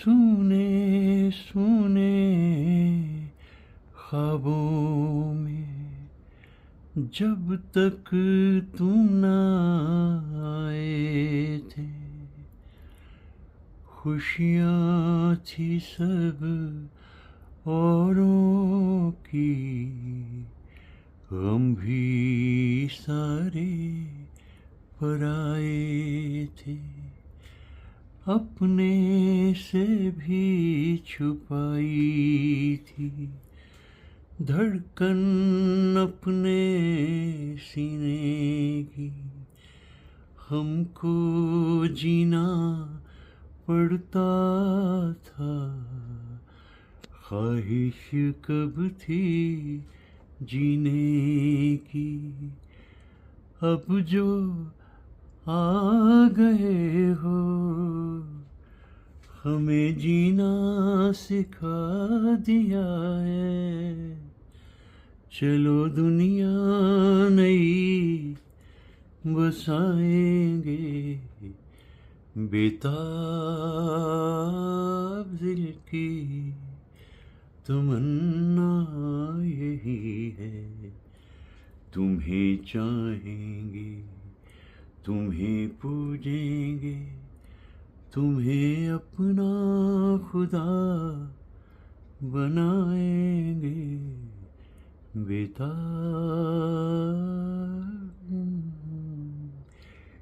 सुने सुने ख्वाबों में जब तक तुम न आए थे, खुशियाँ थी सब औरों की, गम भी सारे पराए थे। अपने से भी छुपाई थी धड़कन अपने सीने की, हमको जीना पड़ता था। ख्वाहिश कब थी जीने की, अब जो आ गए हो हमें जीना सिखा दिया है। चलो दुनिया नई बसाएंगे, बेताब दिल की तमन्ना यही है। तुम्हें चाहेंगे, तुम्हें पूजेंगे, तुम्हें अपना खुदा बनाएंगे, बेताब।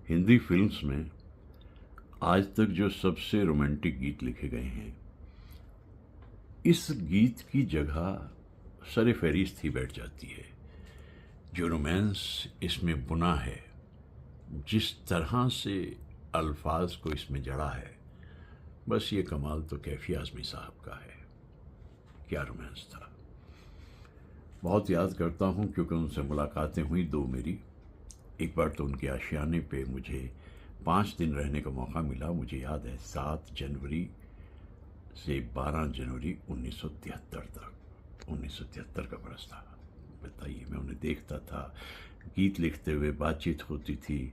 हिंदी फिल्म्स में आज तक जो सबसे रोमांटिक गीत लिखे गए हैं, इस गीत की जगह सरे फहरिस्त ही बैठ जाती है। जो रोमांस इसमें बुना है, जिस तरह से अल्फाज को इसमें जड़ा है, बस ये कमाल तो कैफी आज़मी साहब का है। क्या रोमांस था। बहुत याद करता हूँ क्योंकि उनसे मुलाकातें हुई दो मेरी। एक बार तो उनके आशियाने पे मुझे 5 दिन रहने का मौका मिला। मुझे याद है 7 जनवरी से 12 जनवरी 1973 तक। 1973 का बरस था। बताइए, मैं उन्हें देखता था, गीत लिखते हुए बातचीत होती थी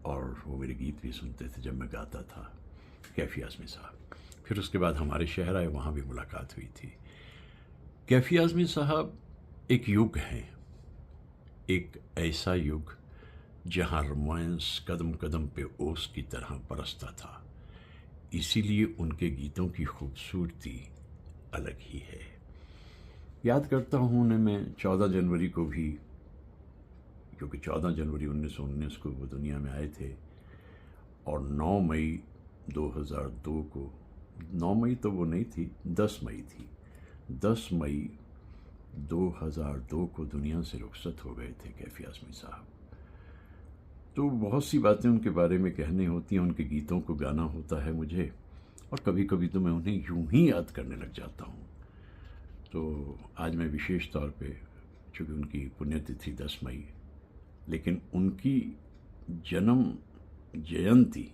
और वो मेरे गीत भी सुनते थे जब मैं गाता था। कैफी आज़मी साहब फिर उसके बाद हमारे शहर आए, वहाँ भी मुलाकात हुई थी। कैफी आज़मी साहब एक युग हैं, एक ऐसा युग जहाँ रोमांस कदम कदम पे ओस की तरह बरसता था। इसीलिए उनके गीतों की खूबसूरती अलग ही है। याद करता हूँ उन्हें मैं 14 जनवरी को भी, क्योंकि 14 जनवरी 1919 को वो दुनिया में आए थे, और 9 मई 2002 को, 9 मई तो वो नहीं थी, 10 मई थी, 10 मई 2002 को दुनिया से रुखसत हो गए थे कैफी आज़मी साहब। तो बहुत सी बातें उनके बारे में कहनी होती हैं, उनके गीतों को गाना होता है मुझे, और कभी कभी तो मैं उन्हें यूं ही याद करने लग जाता हूँ। तो आज मैं विशेष तौर पे, चूँकि उनकी पुण्यतिथि 10 मई, लेकिन उनकी जन्म जयंती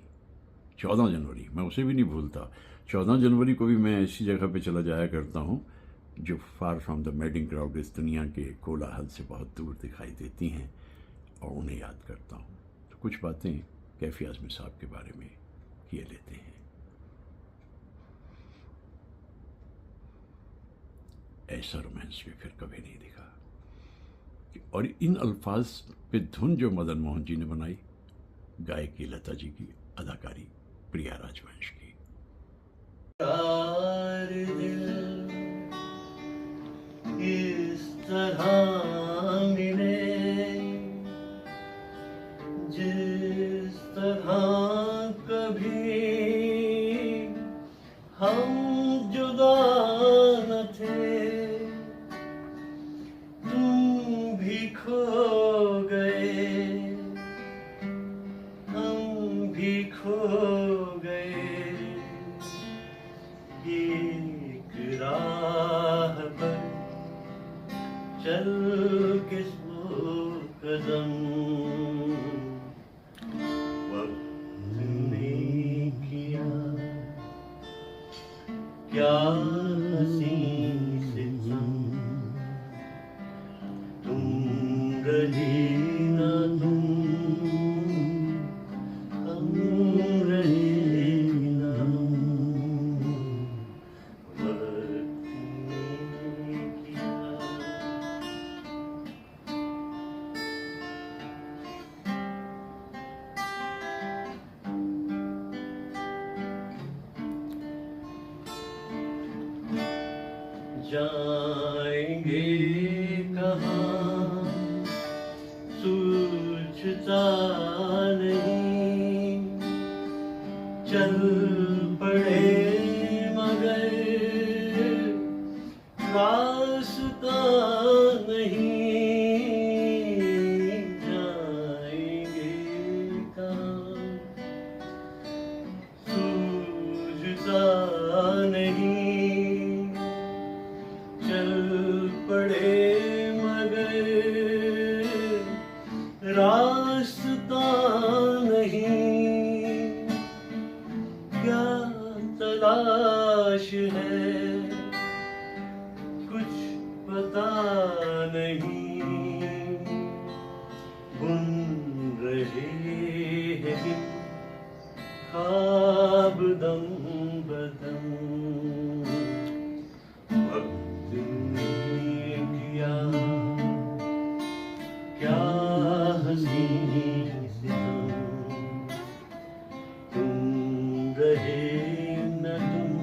14 जनवरी, मैं उसे भी नहीं भूलता। 14 जनवरी को भी मैं ऐसी जगह पे चला जाया करता हूँ जो far from the madding crowd, इस दुनिया के कोलाहल से बहुत दूर दिखाई देती हैं, और उन्हें याद करता हूँ। तो कुछ बातें कैफी आज़मी साहब के बारे में किए लेते हैं। ऐसा रोमांस भी फिर कभी नहीं दिखा। और इन अल्फाज पे धुन जो मदन मोहन जी ने बनाई, गायकी लता जी की, अदाकारी प्रिया राजवंश की। यार दिल इस तरह मिले जिस तरह कभी हम जुदा न थे, तुम भी खो गए, हम भी खो गए, एक राह पर चल के सो कदम वक्त ने किया, क्या हसीं सितम, तुम रहे ना तुम, हम रहे ना हम। जाएंगे कहाँ सूझता नहीं, चल पड़े मगर रास्ता नहीं, जाएंगे कहाँ सूझता नहीं, चल पड़े मगर रास्ता नहीं, क्या तलाश है कुछ पता नहीं, बुन रहे हैं ख्वाब दम बदम, वक्त ने किया क्या हंसी सितम, तुम रहे न तुम,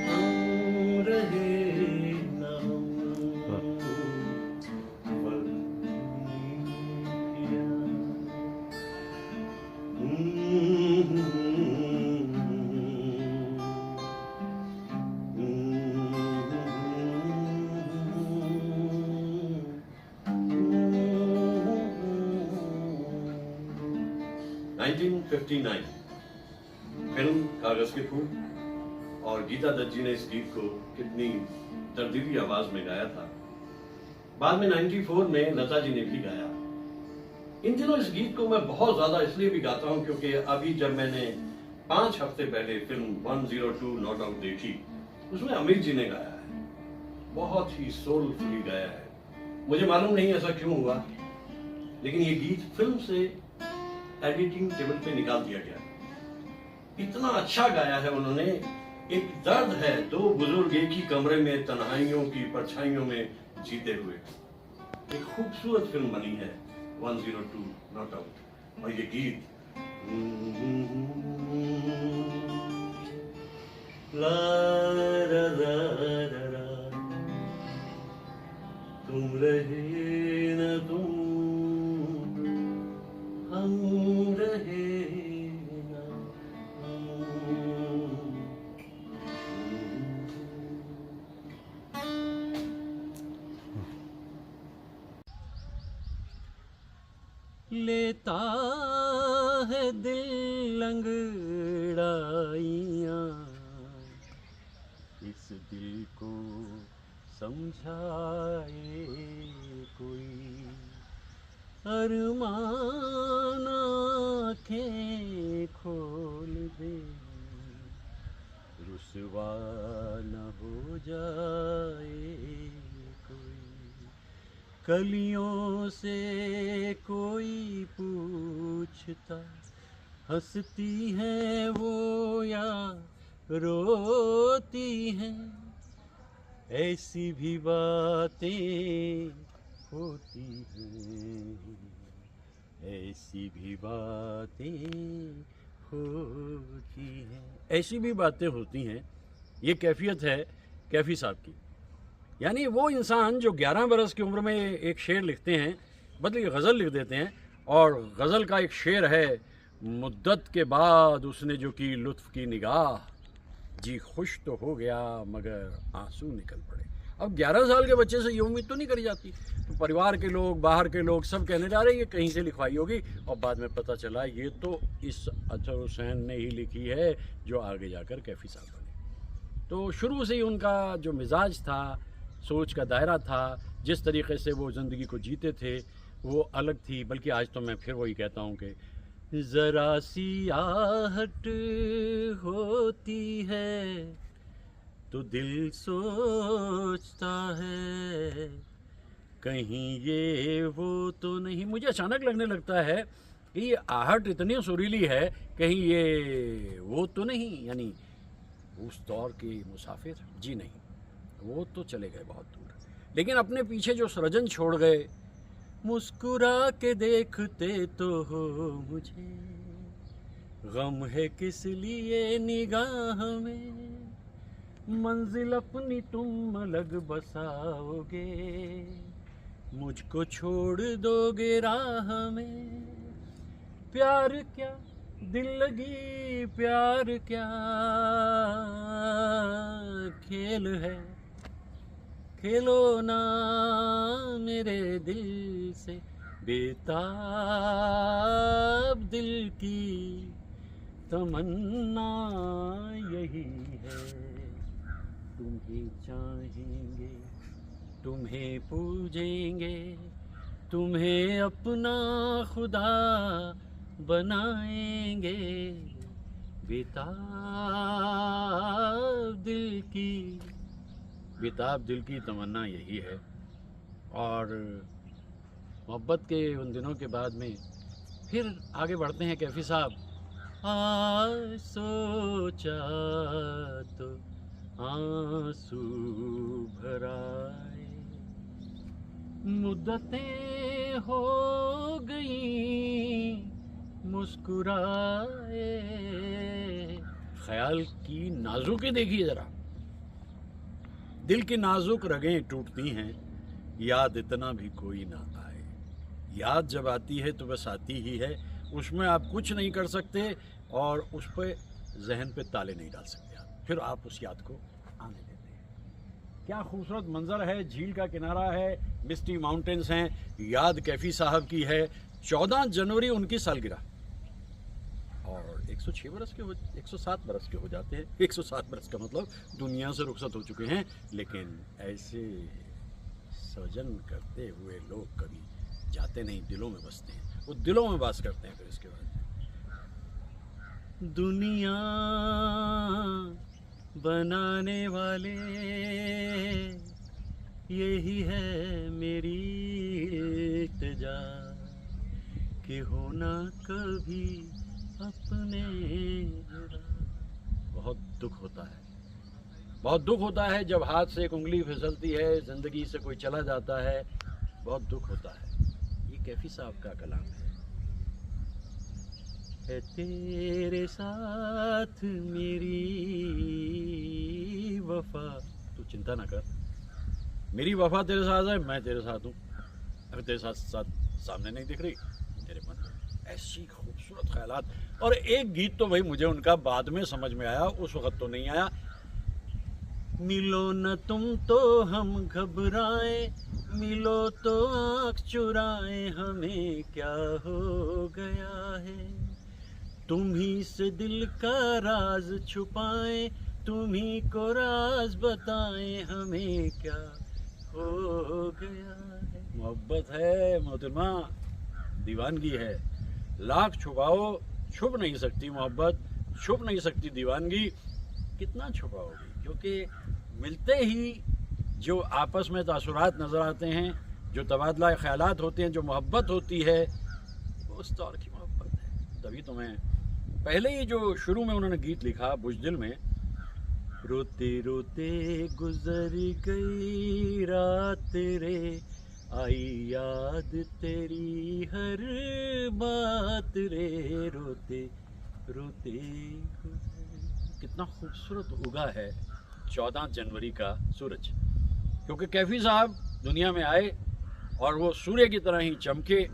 हम रहे न हम, वक्त ने किया। फिल्म कागज के फूल, और गीता दत्त जी ने इस गीत को कितनी दर्दीली आवाज में गाया था। बाद में 94 में लता जी ने भी गाया। इन दिनों इस गीत को मैं बहुत ज्यादा इसलिए भी गाता हूं क्योंकि अभी जब मैंने 5 हफ्ते पहले फिल्म 102 नॉट आउट देखी, उसमें अमित जी ने गाया है, बहुत ही सोलफुली गाया है। मुझे मालूम नहीं ऐसा क्यों हुआ, लेकिन ये गीत फिल्म से एडिटिंग टेबल पे निकाल दिया गया। इतना अच्छा गाया है उन्होंने। एक दर्द है दो बुजुर्ग एक ही कमरे में तन्हाइयों की परछाइयों में जीते हुए। एक खूबसूरत फिल्म बनी है 102 नॉट आउट, और ये गीत ला रा रा रा रा, तुम रहे न तुम, हम रहे न हम। लेता है दिल अंगड़ाइयाँ, इस दिल को समझाए कोई, अरमान आँखें खोल दे, रुसवा न हो जाए कोई, कलियों से कोई पूछता, हंसती है वो या रोती हैं, ऐसी भी बातें होती हैं, ऐसी भी बातें होती हैं, ऐसी भी बातें होती हैं। ये कैफियत है कैफी साहब की। यानी वो इंसान जो 11 बरस की उम्र में एक शेर लिखते हैं, बदले गज़ल लिख देते हैं, और गज़ल का एक शेर है, मुद्दत के बाद उसने जो की लुत्फ़ की निगाह, जी खुश तो हो गया मगर आंसू निकल पड़े। अब 11 साल के बच्चे से ये उम्मीद तो नहीं करी जाती। तो परिवार के लोग, बाहर के लोग सब कहने जा रहे हैं ये कहीं से लिखवाई होगी, और बाद में पता चला ये तो इस अतहर हुसैन ने ही लिखी है जो आगे जाकर कैफी साहब बने। तो शुरू से ही उनका जो मिजाज था, सोच का दायरा था, जिस तरीके से वो ज़िंदगी को जीते थे वो अलग थी। बल्कि आज तो मैं फिर वही कहता हूँ कि ज़रा सी आहट होती है तो दिल सोचता है कहीं ये वो तो नहीं। मुझे अचानक लगने लगता है कि ये आहट इतनी सुरीली है, कहीं ये वो तो नहीं, यानी उस दौर के मुसाफिर जी नहीं, वो तो चले गए बहुत दूर, लेकिन अपने पीछे जो सृजन छोड़ गए, मुस्कुरा के देखते तो हो मुझे, गम है किस लिए निगाह में, मंजिल अपनी तुम अलग बसाओगे, मुझको छोड़ दोगे राह में। प्यार क्या दिल लगी, प्यार क्या खेल है, खेलो ना मेरे दिल से, बेताब दिल की तमन्ना यही है। तुम्हें चाहेंगे, तुम्हें पूजेंगे, तुम्हें अपना खुदा बनाएंगे, बेताब दिल की तमन्ना यही है। और मोहब्बत के उन दिनों के बाद में फिर आगे बढ़ते हैं कैफी साहब। आज सोचा तो आंसू भराए, मुद्दतें हो गई मुस्कुराए। ख्याल की नाजुकी देखिए जरा, दिल की नाजुक रगें टूटती हैं, याद इतना भी कोई ना आए। याद जब आती है तो बस आती ही है, उसमें आप कुछ नहीं कर सकते और उस पर जहन पे ताले नहीं डाल सकते आप, फिर आप उस याद को आने देते हैं। क्या खूबसूरत मंजर है, झील का किनारा है, मिस्टी माउंटेन्स हैं, याद कैफी साहब की है। 14 जनवरी उनकी सालगिरह, और 106 बरस के 107 बरस के हो जाते हैं। 107 बरस का मतलब दुनिया से रुखसत हो चुके हैं, लेकिन ऐसे सजन करते हुए लोग कभी जाते नहीं, दिलों में बसते हैं, वो दिलों में वास करते हैं। फिर इसके बाद दुनिया बनाने वाले यही है मेरी इल्तिजा, कि होना कभी अपने। बहुत दुख होता है, बहुत दुख होता है जब हाथ से एक उंगली फिसलती है, जिंदगी से कोई चला जाता है, बहुत दुख होता है। ये कैफी साहब का कलाम है तेरे साथ मेरी वफा, तू चिंता ना कर, मेरी वफा तेरे साथ है, मैं तेरे साथ हूँ। अगर तेरे साथ सामने नहीं दिख रही, तेरे मन में ऐसी खूबसूरत ख्यालात। और एक गीत तो भाई मुझे उनका बाद में समझ में आया, उस वक्त तो नहीं आया। मिलो न तुम तो हम घबराए, मिलो तो आँख चुराए, हमें क्या हो गया है। तुम ही से दिल का राज छुपाए, तुम ही को राज बताए, हमें क्या हो गया है। मोहब्बत है मोहतरमा, दीवानगी है, लाख छुपाओ छुप नहीं सकती मोहब्बत, छुप नहीं सकती दीवानगी। कितना छुपाओगे, क्योंकि मिलते ही जो आपस में तासुरात नज़र आते हैं, जो तबादला ख्यालात होते हैं, जो मोहब्बत होती है, वो उस दौर की मोहब्बत है। तभी तो मैं पहले ही जो शुरू में उन्होंने गीत लिखा बुज़दिल में, रोते रोते गुजर गई रात रे, आई याद तेरी हर बात रे, रोते रोते। कितना खूबसूरत उगा है 14 जनवरी का सूरज, क्योंकि कैफी साहब दुनिया में आए और वो सूर्य की तरह ही चमके,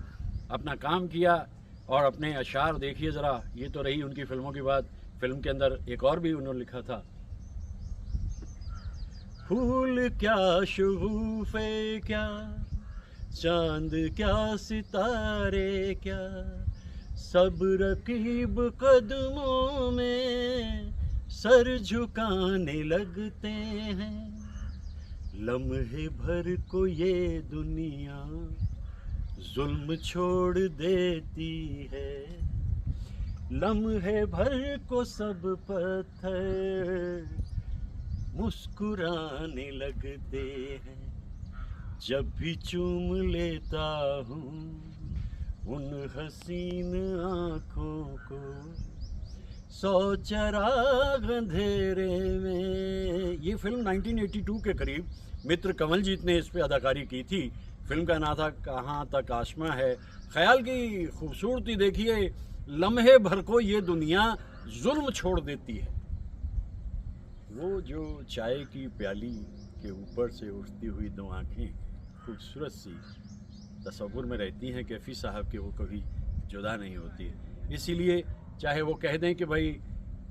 अपना काम किया। और अपने अशार देखिए ज़रा, ये तो रही उनकी फिल्मों की बात। फिल्म के अंदर एक और भी उन्होंने लिखा था, फूल क्या शगुफ़े क्या, चांद क्या सितारे क्या, सब रकीब कदमों में सर झुकाने लगते हैं। लम्हे भर को ये दुनिया जुल्म छोड़ देती है, लम्हे भर को सब पत्थर मुस्कुराने लगते हैं। जब भी चूम लेता हूँ उन हसीन आँखों को, सौ चराग अंधेरे में। ये फिल्म 1982 के करीब मित्र कमलजीत ने इस पे अदाकारी की थी। फिल्म का नाम था कहाँ तक आसमां है। ख्याल की खूबसूरती देखिए, लम्हे भर को ये दुनिया जुल्म छोड़ देती है। वो जो चाय की प्याली के ऊपर से उठती हुई दो आँखें खूबसूरत सी तसव्वुर में रहती हैं कैफ़ी साहब के, वो कभी जुदा नहीं होती है। इसीलिए चाहे वो कह दें कि भाई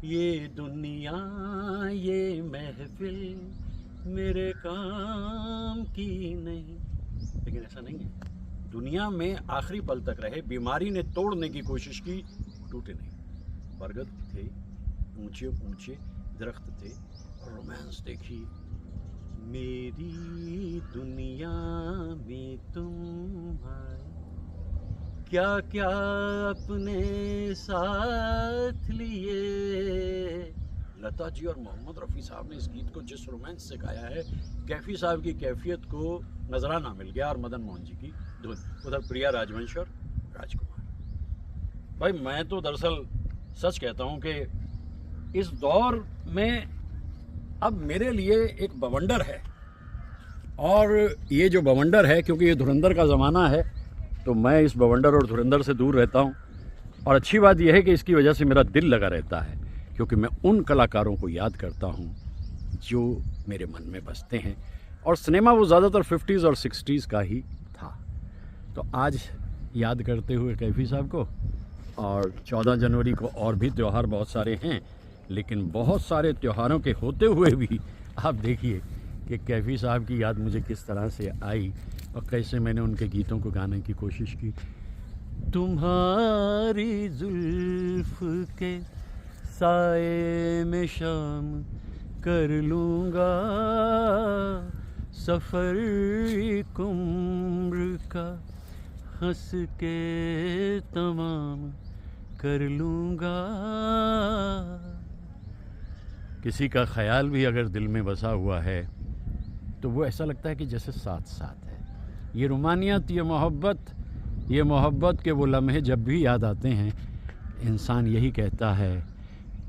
ये दुनिया ये महफिल मेरे काम की नहीं, लेकिन ऐसा नहीं है। दुनिया में आखिरी पल तक रहे, बीमारी ने तोड़ने की कोशिश की, टूटे नहीं। बरगद थे, ऊंचे ऊंचे दरख्त थे, और रोमांस देखी। मेरी दुनिया में तुम आए, क्या क्या अपने साथ लिए। लता जी और मोहम्मद रफ़ी साहब ने इस गीत को जिस रोमांस से गाया है, कैफ़ी साहब की कैफियत को नजराना मिल गया, और मदन मोहन जी की धुन, उधर प्रिया राजवंश और राजकुमार। भाई मैं तो दरअसल सच कहता हूँ कि इस दौर में अब मेरे लिए एक बवंडर है, और ये जो बवंडर है, क्योंकि ये धुरंधर का ज़माना है, तो मैं इस बवंडर और धुरंधर से दूर रहता हूँ। और अच्छी बात यह है कि इसकी वजह से मेरा दिल लगा रहता है, क्योंकि मैं उन कलाकारों को याद करता हूँ जो मेरे मन में बसते हैं। और सिनेमा वो ज़्यादातर 50s और 60s का ही था। तो आज याद करते हुए कैफ़ी साहब को, और 14 जनवरी को और भी त्यौहार बहुत सारे हैं, लेकिन बहुत सारे त्योहारों के होते हुए भी आप देखिए कि कैफ़ी साहब की याद मुझे किस तरह से आई और कैसे मैंने उनके गीतों को गाने की कोशिश की। तुम्हारी जुल्फ के साए में शाम कर लूँगा, सफ़र एक उम्र का हंस के तमाम कर लूँगा। किसी का ख्याल भी अगर दिल में बसा हुआ है तो वो ऐसा लगता है कि जैसे साथ साथ है। ये रुमानियत, ये मोहब्बत के वो लम्हे जब भी याद आते हैं, इंसान यही कहता है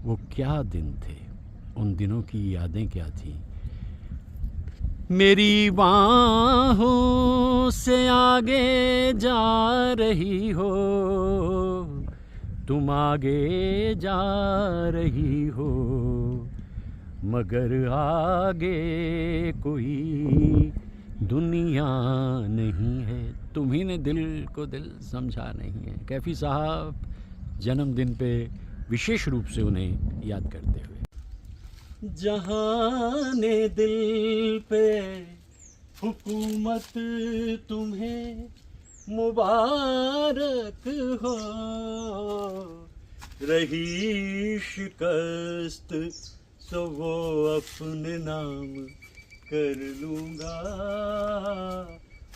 वो क्या दिन थे, उन दिनों की यादें क्या थी। मेरी बाहों से आगे जा रही हो, तुम आगे जा रही हो, मगर आगे कोई दुनिया नहीं है। तुम्ही ने दिल को दिल समझा नहीं है। कैफ़ी साहब जन्मदिन पे विशेष रूप से उन्हें याद करते हुए। जहाने दिल पे हुकूमत तुम्हें मुबारक हो, रही शिकस्त तो वो अपने नाम कर लूँगा।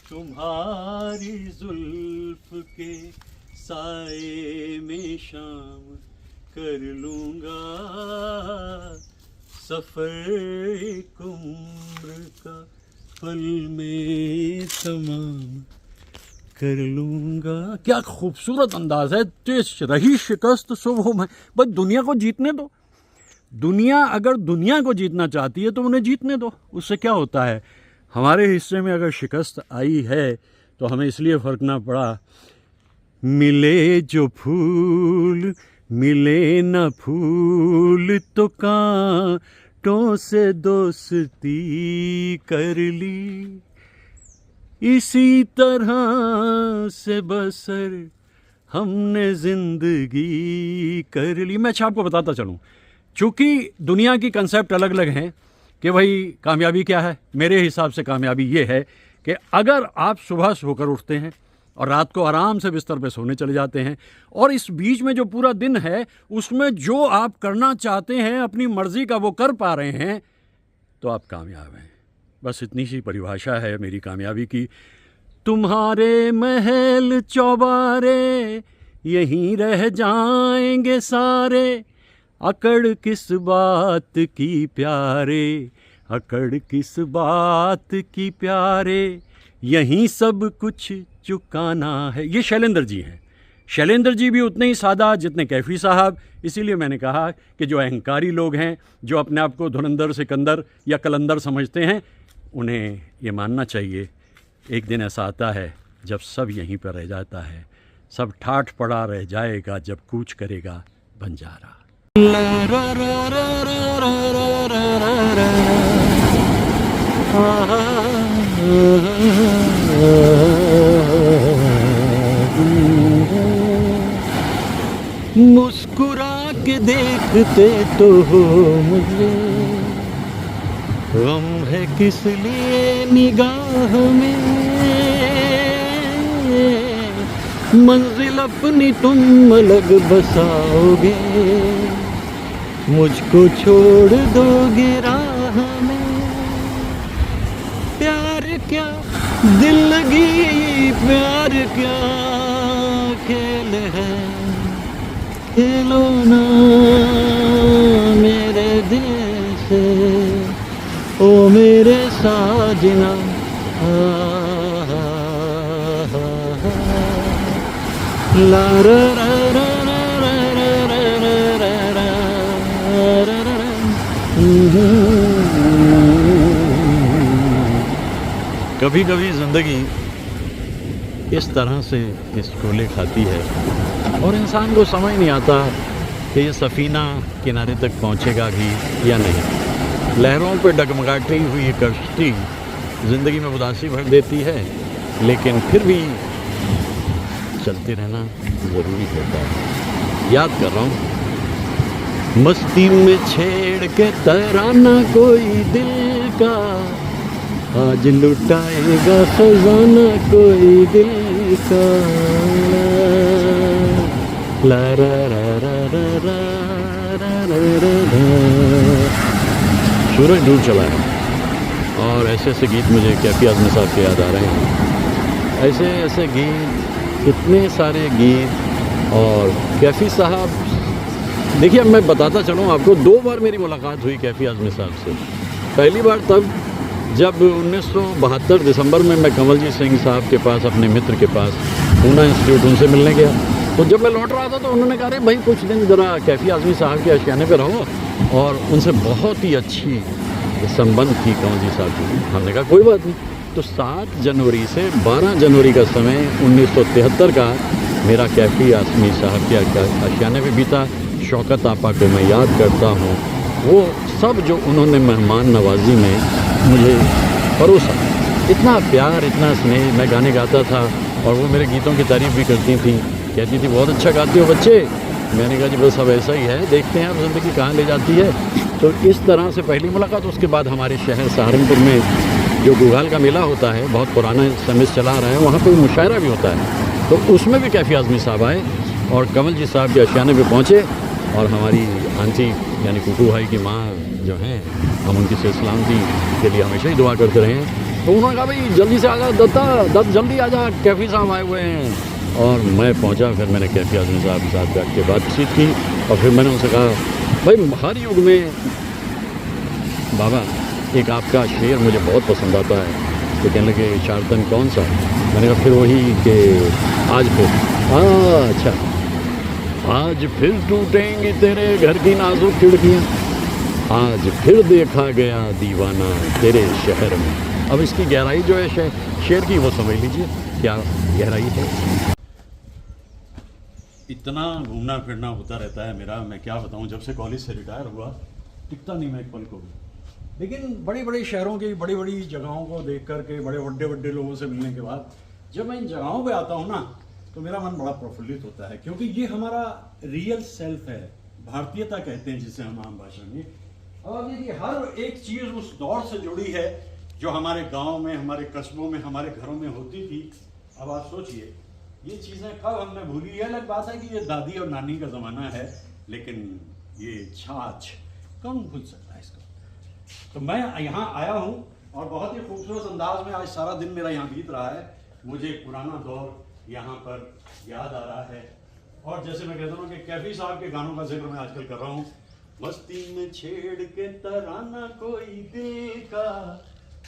तुम्हारी जुल्फ के साए में शाम कर लूँगा, सफ़र एक उम्र का पल में तमाम कर लूँगा। क्या खूबसूरत अंदाज है। रही शिकस्त सो वो मैं, बस दुनिया को जीतने दो। दुनिया अगर दुनिया को जीतना चाहती है तो उन्हें जीतने दो, उससे क्या होता है। हमारे हिस्से में अगर शिकस्त आई है तो हमें इसलिए फ़र्क ना पड़ा। मिले जो फूल मिले न फूल, तो कांटों से दोस्ती कर ली, इसी तरह से बसर हमने ज़िंदगी कर ली। मैं अच्छा आपको बताता चलूँ, चूँकि दुनिया की कंसेप्ट अलग अलग हैं कि भाई कामयाबी क्या है। मेरे हिसाब से कामयाबी ये है कि अगर आप सुबह सोकर उठते हैं और रात को आराम से बिस्तर पे सोने चले जाते हैं, और इस बीच में जो पूरा दिन है उसमें जो आप करना चाहते हैं अपनी मर्ज़ी का वो कर पा रहे हैं, तो आप कामयाब हैं। बस इतनी सी परिभाषा है मेरी कामयाबी की। तुम्हारे महल चौबारे यहीं रह जाएंगे सारे, अकड़ किस बात की प्यारे, अकड़ किस बात की प्यारे, यहीं सब कुछ चुकाना है। ये शैलेंद्र जी हैं। शैलेंद्र जी भी उतने ही सादा जितने कैफ़ी साहब। इसीलिए मैंने कहा कि जो अहंकारी लोग हैं, जो अपने आप को धुरंधर सिकंदर या कलंदर समझते हैं, उन्हें ये मानना चाहिए एक दिन ऐसा आता है जब सब यहीं पर रह जाता है, सब ठाठ पड़ा रह जाएगा जब कूच करेगा बंजारा। मुस्कुरा के देखते तो हो मुझे, गम है किस लिए निगाह में, मंजिल अपनी तुम अलग बसाओगे, मुझको छोड़ दोगे राह में। प्यार क्या दिल लगी, प्यार क्या खेल है, खेलो ना मेरे दिल से, ओ मेरे साजना। ला रा रा रा रा रा रा रा रा रा रा रा। कभी कभी जिंदगी इस तरह से हिचकोले खाती है और इंसान को समझ नहीं आता कि ये सफ़ीना किनारे तक पहुंचेगा भी या नहीं। लहरों पर डगमगाती हुई ये कश्ती ज़िंदगी में उदासी भर देती है, लेकिन फिर भी चलते रहना ज़रूरी होता है। याद कर रहा हूँ, मस्ती में छेड़ के तराना कोई दिल का, आज लुटाएगा खजाना कोई दिल का। ला रा रा रा रा रा रा रा रा रा। सूरज डूब चला है और ऐसे ऐसे गीत मुझे कैफी आज़मी साहब के याद आ रहे हैं। ऐसे ऐसे गीत, इतने सारे गीत। और कैफी साहब, देखिए अब मैं बताता चलूँ आपको, 2 बार मेरी मुलाकात हुई कैफी आज़मी साहब से। पहली बार तब जब 1972 दिसंबर में मैं कमलजीत सिंह साहब के पास, अपने मित्र के पास, पूना इंस्टीट्यूट, उनसे मिलने गया। तो जब मैं लौट रहा था तो उन्होंने कहा, अरे भाई कुछ दिन ज़रा कैफी आज़मी साहब के आशियाने पे रहो, और उनसे बहुत ही अच्छी संबंध थी कमलजीत साहब की। हमने कहा कोई बात नहीं। तो 7 जनवरी से 12 जनवरी का समय 1973 का मेरा कैफी आज़मी साहब के आशियाने पे बीता। शौकत आपा को मैं याद करता हूँ, वो सब जो उन्होंने मेहमान नवाजी में मुझे परोसा, इतना प्यार, इतना स्नेह। मैं गाने गाता था और वो मेरे गीतों की तारीफ़ भी करती थी, कहती थी बहुत अच्छा गाते हो बच्चे। मैंने कहा जी बस अब ऐसा ही है, देखते हैं अब ज़िंदगी कहाँ ले जाती है। तो इस तरह से पहली मुलाकात। उसके बाद हमारे शहर सहारनपुर में जो गुगाल का मेला होता है, बहुत पुराना समय से चला रहा है, वहाँ पर मुशायरा भी होता है। तो उसमें भी कैफी आज़मी साहब आए और कमल जी साहब के आशियाने पे पहुँचे। और हमारी आंटी यानी कुकू भाई की माँ जो हैं, हम उनकी सेहत सलामती के लिए हमेशा ही दुआ करते रहे हैं। तो उन्होंने कहा भाई जल्दी से आ जा दत्त, जल्दी आ जा, कैफी साहब आए हुए हैं। और मैं पहुंचा, फिर मैंने कैफी आज़मी साहब के साथ बैठ के बातचीत की और फिर मैंने उनसे कहा, भाई हर युग में बाबा एक आपका शेर मुझे बहुत पसंद आता है। तो कहने लगे चारतन कौन सा? मैंने कहा फिर वही कि आज फिर, अच्छा आज फिर टूटेंगी तेरे घर की नाजुक खिड़कियाँ, आज फिर देखा गया दीवाना तेरे शहर में। अब इसकी गहराई जो है शेर की, वो समझ लीजिए क्या गहराई है। इतना घूमना फिरना होता रहता है मेरा, मैं क्या बताऊं। जब से कॉलेज से रिटायर हुआ टिकता नहीं मैं एक पल को भी। लेकिन बड़े बड़े शहरों की बड़ी बड़ी जगहों को देख करके, बड़े बड़े बड़े लोगों से मिलने के बाद जब मैं इन जगहों पे आता हूँ ना, तो मेरा मन बड़ा प्रफुल्लित होता है, क्योंकि ये हमारा रियल सेल्फ है, भारतीयता कहते हैं जिसे हम आम भाषा में। और ये हर एक चीज़ उस दौर से जुड़ी है जो हमारे गाँव में, हमारे कस्बों में, हमारे घरों में होती थी। अब आप सोचिए ये चीज़ें कब हमने भूली। ये अलग बात है कि ये दादी और नानी का ज़माना है, लेकिन ये छाछ कौन भूल सकता है इसको। तो मैं यहाँ आया हूँ और बहुत ही खूबसूरत अंदाज में आज सारा दिन मेरा यहाँ बीत रहा है। मुझे एक पुराना दौर यहाँ पर याद आ रहा है। और जैसे मैं कहता हूँ कि कैफी साहब के गानों का जिक्र मैं आजकल कर रहा हूँ, मस्ती में छेड़ के तराना कोई दिल का,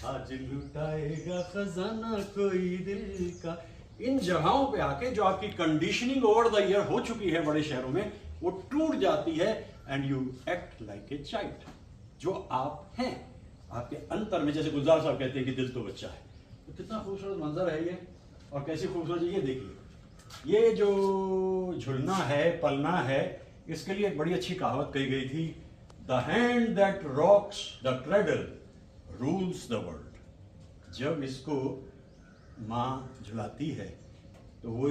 आज लुटाएगा खजाना कोई दिल का। इन जगहों पे आके जो आपकी कंडीशनिंग ओवर द ईयर हो चुकी है बड़े शहरों में, वो टूट जाती है and you act like a child. जो आप हैं आपके अंतर में, जैसे गुलजार साहब कहते हैं कि दिल तो बच्चा है। तो कितना खूबसूरत मंजर है ये, और कैसी खूबसूरत ये देखिए, ये जो झुलना है, पलना है, इसके लिए एक बड़ी अच्छी कहावत कही गई थी, the hand that rocks the cradle rules the world. जब इसको माँ झुलाती है तो वो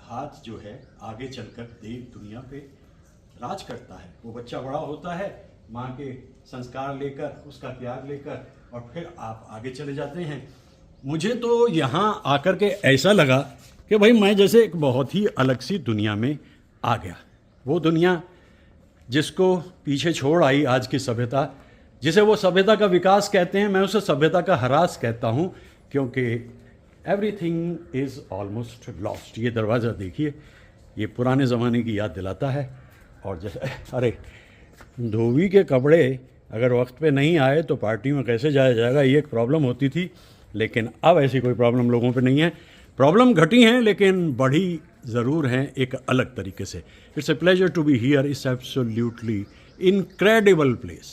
हाथ जो है आगे चलकर देव दुनिया पे राज करता है। वो बच्चा बड़ा होता है माँ के संस्कार लेकर, उसका प्यार लेकर, और फिर आप आगे चले जाते हैं। मुझे तो यहाँ आकर के ऐसा लगा कि भाई मैं जैसे एक बहुत ही अलग सी दुनिया में आ गया। वो दुनिया जिसको पीछे छोड़ आई आज की सभ्यता, जिसे वो सभ्यता का विकास कहते हैं, मैं उसे सभ्यता का ह्रास कहता हूँ, क्योंकि एवरीथिंग इज़ ऑलमोस्ट लॉस्ट। ये दरवाज़ा देखिए, ये पुराने ज़माने की याद दिलाता है। और जैसे अरे धोबी के कपड़े अगर वक्त पे नहीं आए तो पार्टी में कैसे जाया जाएगा, ये एक प्रॉब्लम होती थी। लेकिन अब ऐसी कोई प्रॉब्लम लोगों पे नहीं है। प्रॉब्लम घटी हैं लेकिन बढ़ी ज़रूर हैं एक अलग तरीके से। It's a pleasure to be here. It's absolutely incredible place.